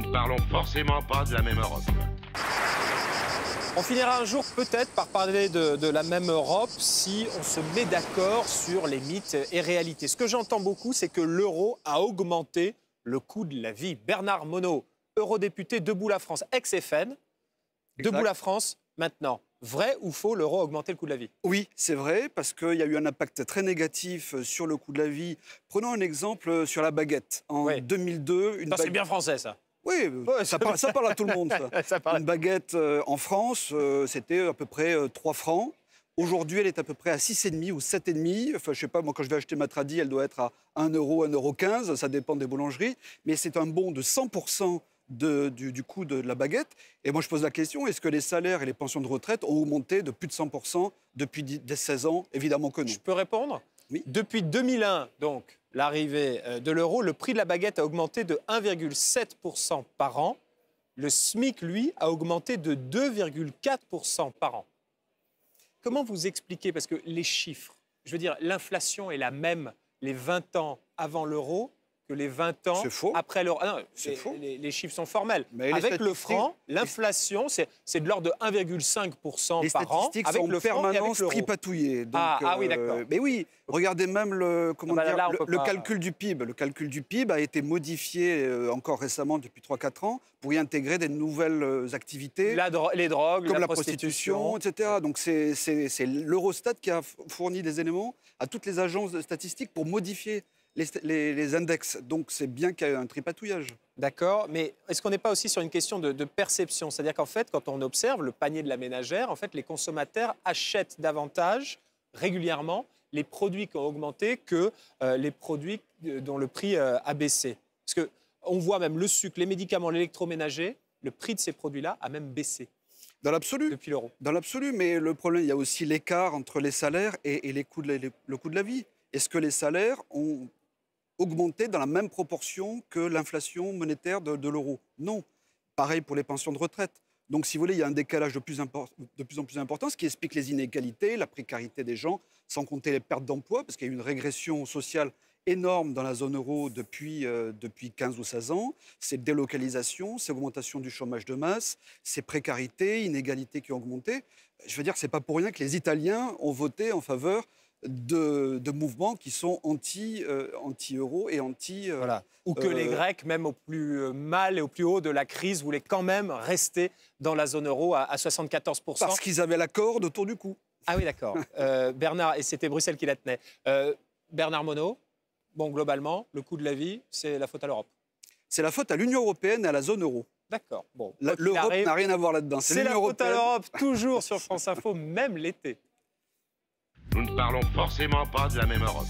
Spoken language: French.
Nous ne parlons forcément pas de la même Europe. On finira un jour peut-être par parler de la même Europe si on se met d'accord sur les mythes et réalités. Ce que j'entends beaucoup, c'est que l'euro a augmenté le coût de la vie. Bernard Monod, eurodéputé Debout la France, ex-FN, Debout la France maintenant. Vrai ou faux, l'euro a augmenté le coût de la vie? Oui, c'est vrai, parce qu'il y a eu un impact très négatif sur le coût de la vie. Prenons un exemple sur la baguette. En 2002... C'est bien français, ça. Oui, ça parle à tout le monde, ça. Une baguette en France, c'était à peu près 3 francs. Aujourd'hui, elle est à peu près à 6,5 ou 7,5. Enfin, je sais pas, moi, quand je vais acheter ma tradie, elle doit être à 1 euro, 1,15 €. Ça dépend des boulangeries. Mais c'est un bond de 100% du coût de la baguette. Et moi, je pose la question, est-ce que les salaires et les pensions de retraite ont augmenté de plus de 100% depuis 16 ans? Évidemment que non. Je peux répondre? Oui. Depuis 2001, donc, l'arrivée de l'euro, le prix de la baguette a augmenté de 1,7% par an. Le SMIC, lui, a augmenté de 2,4% par an. Comment vous expliquez, parce que les chiffres, je veux dire, l'inflation est la même les 20 ans avant l'euro que les 20 ans après l'euro. Ah non, les chiffres sont formels. Mais avec le franc, l'inflation, c'est de l'ordre de 1,5% par an. Les statistiques sont en permanence tripatouillées. Oui, d'accord. Mais oui, regardez même le calcul du PIB. Le calcul du PIB a été modifié encore récemment, depuis 3-4 ans, pour y intégrer des nouvelles activités. Les drogues, comme la prostitution, etc. Donc c'est l'Eurostat qui a fourni des éléments à toutes les agences de statistiques pour modifier les index. Donc c'est bien qu'il y ait un tripatouillage. D'accord, mais est-ce qu'on n'est pas aussi sur une question de perception? C'est-à-dire qu'en fait, quand on observe le panier de la ménagère, en fait, les consommateurs achètent davantage, régulièrement, les produits qui ont augmenté que les produits dont le prix a baissé. Parce qu'on voit même le sucre, les médicaments, l'électroménager, le prix de ces produits-là a même baissé. Dans l'absolu. Depuis l'euro. Dans l'absolu, mais le problème, il y a aussi l'écart entre les salaires et le coût de la vie. Est-ce que les salaires ont augmenté dans la même proportion que l'inflation monétaire de l'euro? Non. Pareil pour les pensions de retraite. Donc, si vous voulez, il y a un décalage de plus en plus important, ce qui explique les inégalités, la précarité des gens, sans compter les pertes d'emploi, parce qu'il y a eu une régression sociale énorme dans la zone euro depuis 15 ou 16 ans. C'est délocalisation, c'est augmentation du chômage de masse, c'est précarité, inégalités qui ont augmenté. Je veux dire, ce n'est pas pour rien que les Italiens ont voté en faveur de mouvements qui sont anti-euro et anti... Voilà. Ou que les Grecs, même au plus mal et au plus haut de la crise, voulaient quand même rester dans la zone euro à 74%. Parce qu'ils avaient la corde autour du cou. Ah oui, d'accord. Bernard, et c'était Bruxelles qui la tenait. Bernard Monod, bon, globalement, le coût de la vie, c'est la faute à l'Europe. C'est la faute à l'Union européenne et à la zone euro. D'accord. Bon, l'Europe n'a rien à voir là-dedans. C'est la faute à l'Europe, toujours sur France Info, même l'été. Nous ne parlons forcément pas de la même Europe.